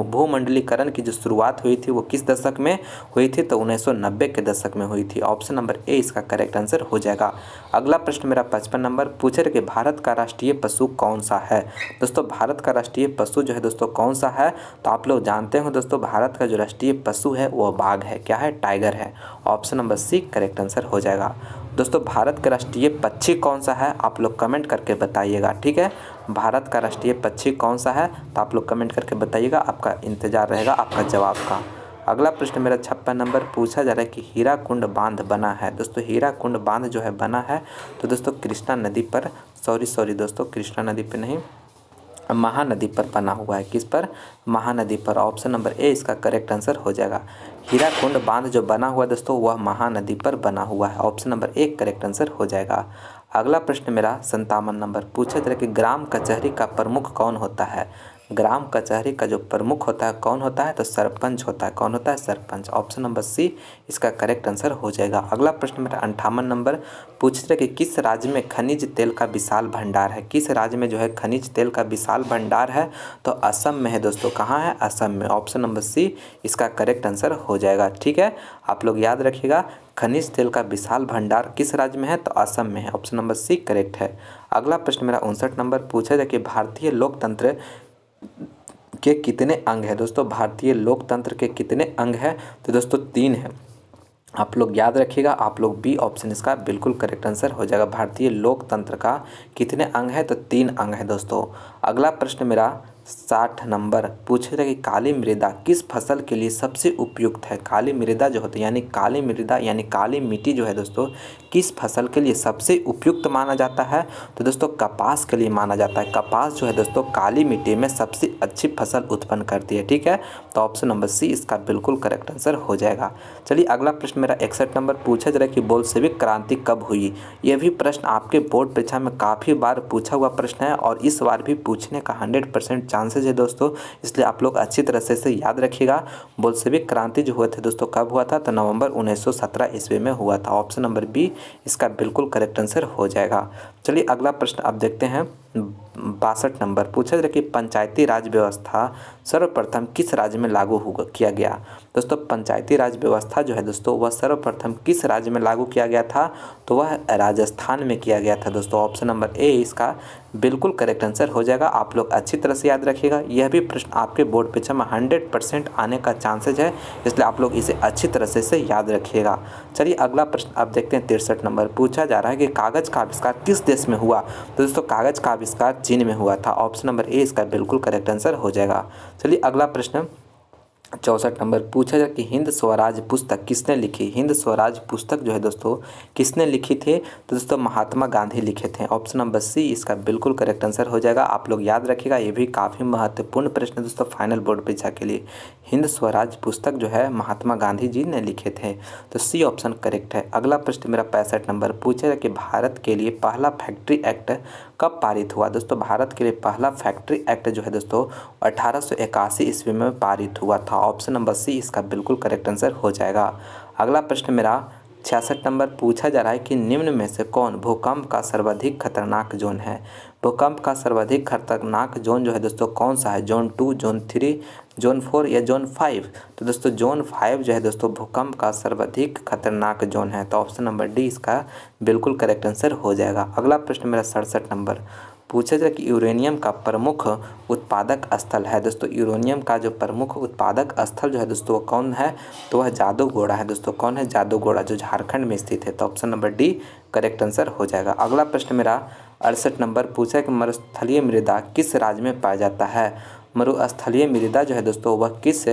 भूमंडलीकरण की जो शुरुआत हुई थी वो किस दशक में हुई थी? तो 1990 के दशक में हुई थी। ऑप्शन नंबर ए इसका करेक्ट आंसर हो जाएगा। अगला प्रश्न मेरा 55 नंबर पूछे कि भारत का राष्ट्रीय पशु कौन सा है? दोस्तों भारत का राष्ट्रीय पशु जो है दोस्तों कौन सा है? तो आप लोग जानते हो दोस्तों, भारत का जो राष्ट्रीय पशु है वो बाघ है। क्या है? टाइगर है। Option number C correct answer हो जाएगा। दोस्तों भारत का राष्ट्रीय पक्षी कौन सा है? आप लोग कमेंट करके बताइएगा। ठीक है, भारत का राष्ट्रीय पक्षी कौन सा है? तो आप लोग कमेंट करके बताइएगा, आपका इंतज़ार रहेगा आपका जवाब का। अगला प्रश्न मेरा 56 नंबर पूछा जा रहा है कि हीराकुंड बांध बना है। दोस्तों हीराकुंड बांध जो है बना है तो दोस्तों कृष्णा नदी पर, सॉरी दोस्तों, कृष्णा नदी पर नहीं, महानदी पर बना हुआ है। किस पर? महानदी पर। ऑप्शन नंबर ए इसका करेक्ट आंसर हो जाएगा। हीराकुंड बांध जो बना हुआ है दोस्तों वह महानदी पर बना हुआ है। Option number A correct answer हो जाएगा। अगला प्रश्न मेरा 57 नंबर पूछा जा रहा है कि ग्राम कचहरी का प्रमुख कौन होता है? ग्राम कचहरी का जो प्रमुख होता है कौन होता है? तो सरपंच होता है। कौन होता है? सरपंच। ऑप्शन नंबर सी इसका करेक्ट आंसर हो जाएगा। अगला प्रश्न मेरा 58 नंबर पूछ रहे कि किस राज्य में खनिज तेल का विशाल भंडार है? किस राज्य में जो है खनिज तेल का विशाल भंडार है? तो असम में है दोस्तों। कहाँ है? असम में। ऑप्शन नंबर सी इसका करेक्ट आंसर हो जाएगा। ठीक है, आप लोग याद रखिएगा, खनिज तेल का विशाल भंडार किस राज्य में है? तो असम में है। ऑप्शन नंबर सी करेक्ट है। अगला प्रश्न मेरा 59 नंबर पूछा जाए कि भारतीय लोकतंत्र के कितने अंग है? दोस्तों भारतीय लोकतंत्र के कितने अंग है? तो दोस्तों 3 है। आप लोग याद रखिएगा, आप लोग बी ऑप्शन इसका बिल्कुल करेक्ट आंसर हो जाएगा। भारतीय लोकतंत्र का कितने अंग है? तो 3 अंग है दोस्तों। अगला प्रश्न मेरा 60 नंबर पूछ रहे कि काली मृदा किस फसल के लिए सबसे उपयुक्त है? काली मृदा जो होती है यानी काली मृदा यानी काली मिट्टी जो है दोस्तों किस फसल के लिए सबसे उपयुक्त माना जाता है? तो दोस्तों कपास के लिए माना जाता है। कपास जो है दोस्तों काली मिट्टी में सबसे अच्छी फसल उत्पन्न करती है। ठीक है, तो ऑप्शन नंबर सी इसका बिल्कुल करेक्ट आंसर हो जाएगा। चलिए अगला प्रश्न मेरा 61 नंबर पूछा जा रहा है कि बोल्शेविक क्रांति कब हुई? यह भी प्रश्न आपके बोर्ड परीक्षा में काफ़ी बार पूछा हुआ प्रश्न है और इस बार भी पूछने का 100% चांसेज है दोस्तों, इसलिए आप लोग अच्छी तरह से इसे याद रखिएगा। बोल्शेविक क्रांति जो हुआ था दोस्तों कब हुआ था? तो नवंबर 1917 ईस्वी में हुआ था। ऑप्शन नंबर बी इसका बिल्कुल करेक्ट आंसर हो जाएगा। चलिए अगला प्रश्न अब देखते हैं। 62 नंबर पूछा जाए कि पंचायती राज व्यवस्था सर्वप्रथम किस राज्य में लागू किया गया? दोस्तों पंचायती राज व्यवस्था जो है दोस्तों वह सर्वप्रथम किस राज्य में लागू किया गया था? तो वह राजस्थान में किया गया था दोस्तों। ऑप्शन नंबर ए इसका बिल्कुल करेक्ट आंसर हो जाएगा। आप लोग अच्छी तरह से याद रखिएगा, यह भी प्रश्न आपके बोर्ड परीक्षा में 100% आने का चांसेज है, इसलिए आप लोग इसे अच्छी तरह से इसे याद रखिएगा। चलिए अगला प्रश्न अब देखते हैं। 63 नंबर पूछा जा रहा है कि कागज़ का आविष्कार किस देश में हुआ? तो दोस्तों कागज़ का आविष्कार चीन में हुआ था। ऑप्शन नंबर ए इसका बिल्कुल करेक्ट आंसर हो जाएगा। चलिए अगला प्रश्न 64 नंबर पूछा जाए कि हिंद स्वराज पुस्तक किसने लिखी? हिंद स्वराज पुस्तक जो है दोस्तों किसने लिखी थी? तो दोस्तों महात्मा गांधी लिखे थे। ऑप्शन नंबर सी इसका बिल्कुल करेक्ट आंसर हो जाएगा। आप लोग याद रखिएगा, ये भी काफ़ी महत्वपूर्ण प्रश्न है दोस्तों फाइनल बोर्ड परीक्षा के लिए। हिंद स्वराज पुस्तक जो है महात्मा गांधी जी ने लिखे थे, तो सी ऑप्शन करेक्ट है। अगला प्रश्न मेरा 65 नंबर पूछा जाए कि भारत के लिए पहला फैक्ट्री एक्ट कब पारित हुआ? दोस्तों भारत के लिए पहला फैक्ट्री एक्ट जो है दोस्तों 1881 ईस्वी में पारित हुआ था। ऑप्शन नंबर सी इसका बिल्कुल करेक्ट आंसर हो जाएगा। अगला प्रश्न मेरा 66 नंबर पूछा जा रहा है कि निम्न में से कौन भूकंप का सर्वाधिक खतरनाक जोन है। भूकंप का सर्वाधिक खतरनाक जोन जो है दोस्तों कौन सा है, जोन 2, जोन 3, जोन 4 या जोन 5। तो दोस्तों जोन 5 जो है दोस्तों भूकंप का सर्वाधिक खतरनाक जोन है। तो ऑप्शन नंबर डी इसका बिल्कुल करेक्ट आंसर हो जाएगा। अगला प्रश्न मेरा 67 नंबर पूछा जाए कि यूरेनियम का प्रमुख उत्पादक स्थल है। दोस्तों यूरेनियम का जो प्रमुख उत्पादक स्थल जो है दोस्तों वो कौन है, तो वह जादूगोड़ा है। दोस्तों कौन है, जादूगोड़ा, जो झारखंड में स्थित है। तो option number D correct answer हो जाएगा। अगला प्रश्न मेरा 68 नंबर पूछा है कि मरुस्थलीय मृदा किस राज्य में पाया जाता है। मरुस्थलीय मृदा जो है दोस्तों वह किस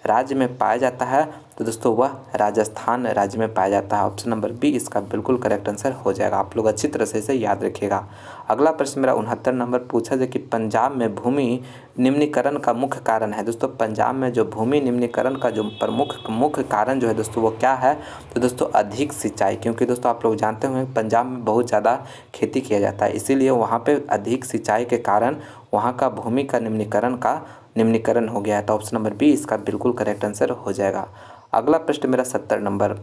राज्य में पाया जाता है, तो दोस्तों वह राजस्थान राज्य में पाया जाता है। ऑप्शन नंबर बी इसका बिल्कुल करेक्ट आंसर हो जाएगा। आप लोग अच्छी तरह से इसे याद रखिएगा। अगला प्रश्न मेरा 69 नंबर पूछा जाए कि पंजाब में भूमि निम्नीकरण का मुख्य कारण है। दोस्तों पंजाब में जो भूमि निम्नीकरण का जो प्रमुख मुख्य कारण जो है दोस्तों वो क्या है, तो दोस्तों अधिक सिंचाई। क्योंकि दोस्तों आप लोग जानते होंगे पंजाब में बहुत ज़्यादा खेती किया जाता है, इसीलिए वहाँ पे अधिक सिंचाई के कारण वहाँ का भूमि का निम्नीकरण हो गया है। तो ऑप्शन नंबर बी इसका बिल्कुल करेक्ट आंसर हो जाएगा। अगला प्रश्न मेरा 70 नंबर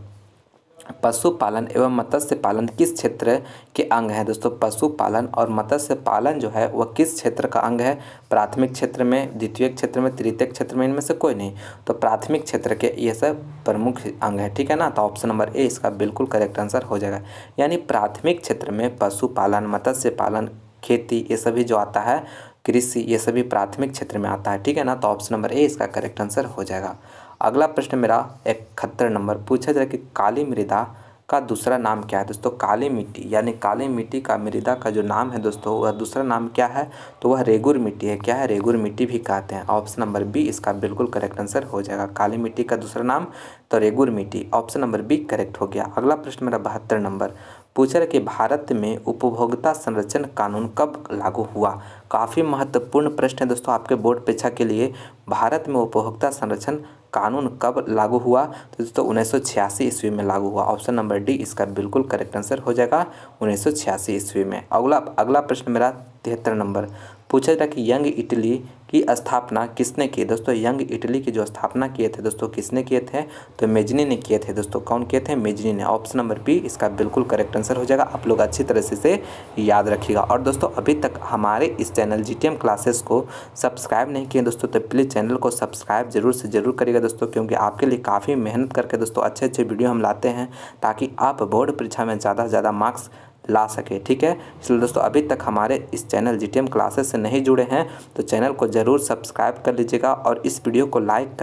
पशुपालन एवं मत्स्य पालन किस क्षेत्र के अंग है। दोस्तों पशुपालन और मत्स्य पालन जो है वह किस क्षेत्र का अंग है, प्राथमिक क्षेत्र में, द्वितीयक क्षेत्र में, तृतीयक क्षेत्र में, इनमें से कोई नहीं। तो प्राथमिक क्षेत्र के ये सब प्रमुख अंग है, ठीक है ना। तो ऑप्शन नंबर ए इसका बिल्कुल करेक्ट आंसर हो जाएगा। यानी प्राथमिक क्षेत्र में पशुपालन, मत्स्य पालन, खेती, ये सभी जो आता है, कृषि, ये सभी प्राथमिक क्षेत्र में आता है, ठीक है ना। तो ऑप्शन नंबर ए इसका करेक्ट आंसर हो जाएगा। अगला प्रश्न मेरा 71 नंबर पूछा जाए कि काली मृदा का दूसरा नाम क्या है। दोस्तों काली मिट्टी यानी काली मिट्टी का मृदा का जो नाम है दोस्तों वह दूसरा नाम क्या है, तो वह रेगुर मिट्टी है। क्या है, रेगुर मिट्टी भी कहते हैं। ऑप्शन नंबर बी इसका बिल्कुल करेक्ट आंसर हो जाएगा। काली मिट्टी का दूसरा नाम तो रेगुर मिट्टी, ऑप्शन नंबर बी करेक्ट हो गया। अगला प्रश्न मेरा 72 नंबर पूछा कि भारत में उपभोक्ता संरक्षण कानून कब लागू हुआ। काफ़ी महत्वपूर्ण प्रश्न है दोस्तों आपके बोर्ड परीक्षा के लिए। भारत में उपभोक्ता संरक्षण कानून कब लागू हुआ, तो दोस्तों 1986 ईस्वी में लागू हुआ। ऑप्शन नंबर डी इसका बिल्कुल करेक्ट आंसर हो जाएगा, 1986 ईस्वी में। अगला प्रश्न मेरा 73 नंबर पूछा जाता कि यंग इटली की स्थापना किसने की। दोस्तों यंग इटली की जो स्थापना किए थे दोस्तों किसने किए थे, तो मेजनी ने किए थे। दोस्तों कौन किए थे, मेजनी ने। ऑप्शन नंबर बी इसका बिल्कुल करेक्ट आंसर हो जाएगा। आप लोग अच्छी तरह से इसे याद रखिएगा। और दोस्तों अभी तक हमारे इस चैनल GTM क्लासेस को सब्सक्राइब नहीं किए दोस्तों, तो प्लीज़ चैनल को सब्सक्राइब जरूर से ज़रूर करिएगा दोस्तों, क्योंकि आपके लिए काफ़ी मेहनत करके दोस्तों अच्छे अच्छे वीडियो हम लाते हैं, ताकि आप बोर्ड परीक्षा में ज़्यादा से ज़्यादा मार्क्स ला सके, ठीक है। इसलिए दोस्तों अभी तक हमारे इस चैनल GTM क्लासेस से नहीं जुड़े हैं तो चैनल को ज़रूर सब्सक्राइब कर लीजिएगा, और इस वीडियो को लाइक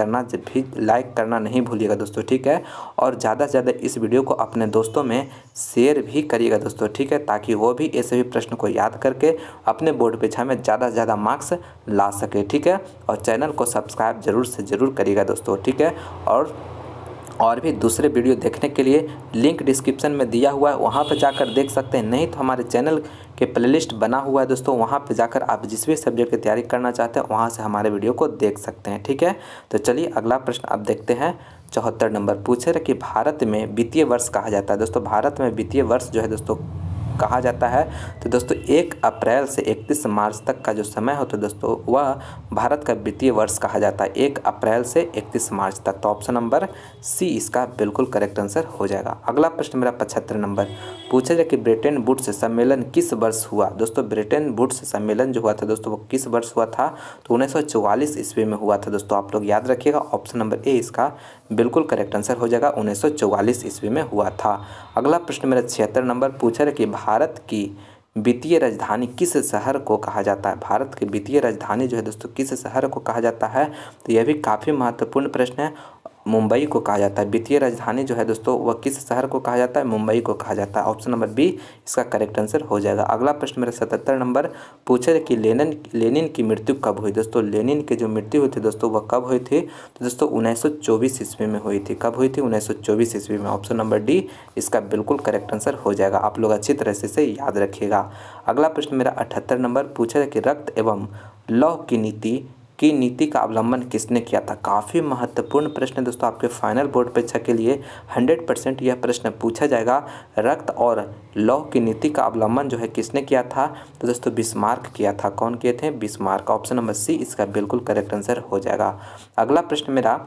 करना नहीं भूलिएगा दोस्तों, ठीक है। और ज़्यादा से ज़्यादा इस वीडियो को अपने दोस्तों में शेयर भी करिएगा दोस्तों, ठीक है, ताकि वो भी ऐसे भी प्रश्न को याद करके अपने बोर्ड परीक्षा में ज़्यादा से ज़्यादा मार्क्स ला सके, ठीक है। और चैनल को सब्सक्राइब जरूर से ज़रूर करिएगा दोस्तों, ठीक है। और भी दूसरे वीडियो देखने के लिए लिंक डिस्क्रिप्शन में दिया हुआ है, वहाँ पर जाकर देख सकते हैं। नहीं तो हमारे चैनल के प्लेलिस्ट बना हुआ है दोस्तों, वहाँ पर जाकर आप जिस भी सब्जेक्ट की तैयारी करना चाहते हैं वहाँ से हमारे वीडियो को देख सकते हैं, ठीक है। तो चलिए अगला प्रश्न अब देखते हैं। 74 नंबर पूछे रहे कि भारत में वित्तीय वर्ष कहा जाता है। दोस्तों भारत में वित्तीय वर्ष जो है दोस्तों कहा जाता है, तो दोस्तों 1 अप्रैल से 31 मार्च तक का जो समय होता है दोस्तों वह भारत का वित्तीय वर्ष कहा जाता है, 1 अप्रैल से 31 मार्च तक। तो ऑप्शन नंबर सी इसका बिल्कुल करेक्ट आंसर हो जाएगा। अगला प्रश्न मेरा 75 नंबर पूछा जाए कि ब्रेटन वुड्स सम्मेलन किस वर्ष हुआ। दोस्तों ब्रेटन वुड्स सम्मेलन जो हुआ था दोस्तों वो किस वर्ष हुआ था, तो 1944 ईस्वी में हुआ था दोस्तों, आप लोग याद रखिएगा। ऑप्शन नंबर ए इसका बिल्कुल करेक्ट आंसर हो जाएगा, 1944 ईस्वी में हुआ था। अगला प्रश्न मेरा 76 नंबर पूछा है कि भारत की वित्तीय राजधानी किस शहर को कहा जाता है। भारत की वित्तीय राजधानी जो है दोस्तों किस शहर को कहा जाता है, तो यह भी काफ़ी महत्वपूर्ण प्रश्न है। मुंबई को कहा जाता है। वित्तीय राजधानी जो है दोस्तों वह किस शहर को कहा जाता है, मुंबई को कहा जाता है। ऑप्शन नंबर बी इसका करेक्ट आंसर हो जाएगा। अगला प्रश्न मेरा 77 नंबर पूछे कि लेनिन की मृत्यु कब हुई। दोस्तों लेनिन की जो मृत्यु हुई थी दोस्तों वह कब हुई थी, तो दोस्तों 1924 ईस्वी में हुई थी। कब हुई थी, 1924 ईस्वी में। ऑप्शन नंबर डी इसका बिल्कुल करेक्ट आंसर हो जाएगा। आप लोग अच्छी तरह से इसे याद रखिएगा। अगला प्रश्न मेरा 78 नंबर पूछे कि रक्त एवं लौह की नीति का अवलंबन किसने किया था। काफ़ी महत्वपूर्ण प्रश्न है दोस्तों, आपके फाइनल बोर्ड परीक्षा के लिए 100% यह प्रश्न पूछा जाएगा। रक्त और लौह की नीति का अवलंबन जो है किसने किया था, तो दोस्तों बिस्मार्क किया था। कौन किए थे, बिस्मार्क। ऑप्शन नंबर सी इसका बिल्कुल करेक्ट आंसर हो जाएगा। अगला प्रश्न मेरा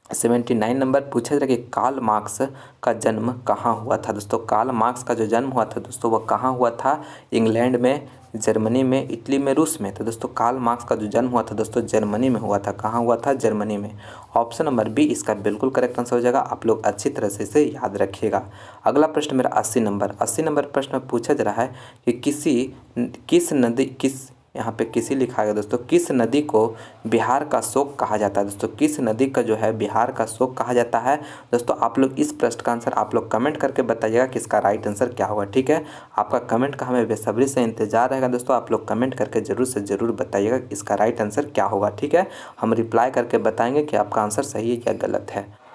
79 नंबर पूछा जा रहा है कि कार्ल मार्क्स का जन्म कहाँ हुआ था। दोस्तों कार्ल मार्क्स का जो जन्म हुआ था दोस्तों वह कहाँ हुआ था, इंग्लैंड में, जर्मनी में, इटली में, रूस में। तो दोस्तों कार्ल मार्क्स का जो जन्म हुआ था दोस्तों जर्मनी में हुआ था। कहाँ हुआ था, जर्मनी में। ऑप्शन नंबर बी इसका बिल्कुल करेक्ट आंसर हो जाएगा। आप लोग अच्छी तरह से इसे याद रखिएगा। अगला प्रश्न मेरा 80 नंबर प्रश्न में पूछा जा रहा है कि यहाँ पे किसी लिखा गया दोस्तों, किस नदी को बिहार का शोक कहा जाता है। दोस्तों किस नदी का जो है बिहार का शोक कहा जाता है। दोस्तों आप लोग इस प्रश्न का आंसर आप लोग कमेंट करके बताइएगा कि इसका राइट आंसर क्या होगा। ठीक है, आपका कमेंट का हमें बेसब्री से इंतजार रहेगा दोस्तों। आप लोग कमेंट करके ज़रूर से ज़रूर बताइएगा कि इसका राइट आंसर क्या होगा। ठीक है, हम रिप्लाई करके बताएंगे कि आपका आंसर सही है या गलत है।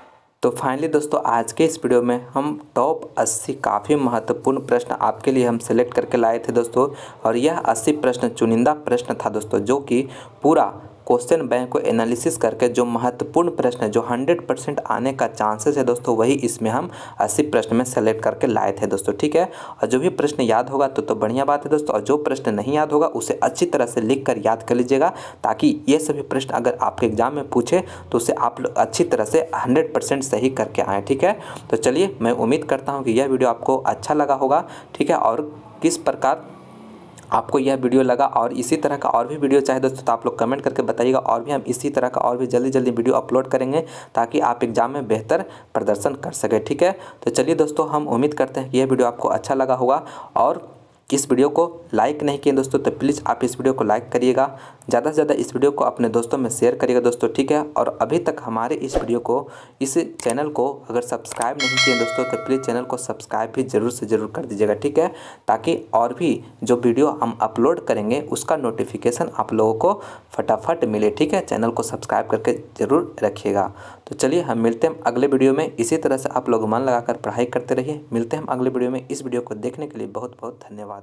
तो फाइनली दोस्तों आज के इस वीडियो में हम टॉप 80 काफ़ी महत्वपूर्ण प्रश्न आपके लिए हम सेलेक्ट करके लाए थे दोस्तों। और यह 80 प्रश्न चुनिंदा प्रश्न था दोस्तों, जो कि पूरा क्वेश्चन बैंक को एनालिसिस करके जो महत्वपूर्ण प्रश्न है, जो 100% आने का चांसेस है दोस्तों, वही इसमें हम 80 प्रश्न में सेलेक्ट करके लाए थे दोस्तों। ठीक है, और जो भी प्रश्न याद होगा तो बढ़िया बात है दोस्तों, और जो प्रश्न नहीं याद होगा उसे अच्छी तरह से लिख कर याद कर लीजिएगा, ताकि ये सभी प्रश्न अगर आपके एग्जाम में पूछे तो उसे आप लोग अच्छी तरह से 100% सही करके आएँ। ठीक है, तो चलिए मैं उम्मीद करता हूँ कि यह वीडियो आपको अच्छा लगा होगा। ठीक है, और किस प्रकार आपको यह वीडियो लगा, और इसी तरह का और भी वीडियो चाहे दोस्तों तो आप लोग कमेंट करके बताइएगा, और भी हम इसी तरह का और भी जल्दी जल्दी वीडियो अपलोड करेंगे ताकि आप एग्जाम में बेहतर प्रदर्शन कर सकें। ठीक है, तो चलिए दोस्तों हम उम्मीद करते हैं कि यह वीडियो आपको अच्छा लगा होगा। और इस वीडियो को लाइक नहीं किए दोस्तों तो प्लीज़ आप इस वीडियो को लाइक करिएगा, ज़्यादा से ज़्यादा इस वीडियो को अपने दोस्तों में शेयर करिएगा दोस्तों। ठीक है, और अभी तक हमारे इस वीडियो को, इस चैनल को अगर सब्सक्राइब नहीं किए दोस्तों तो प्लीज़ चैनल को सब्सक्राइब भी ज़रूर से ज़रूर कर दीजिएगा। ठीक है, ताकि और भी जो वीडियो हम अपलोड करेंगे उसका नोटिफिकेशन आप लोगों को फटाफट मिले। ठीक है, चैनल को सब्सक्राइब करके ज़रूर रखिएगा। तो चलिए हम मिलते हैं अगले वीडियो में। इसी तरह से आप लोग मन लगाकर पढ़ाई करते रहिए। मिलते हैं हम अगले वीडियो में। इस वीडियो को देखने के लिए बहुत बहुत धन्यवाद।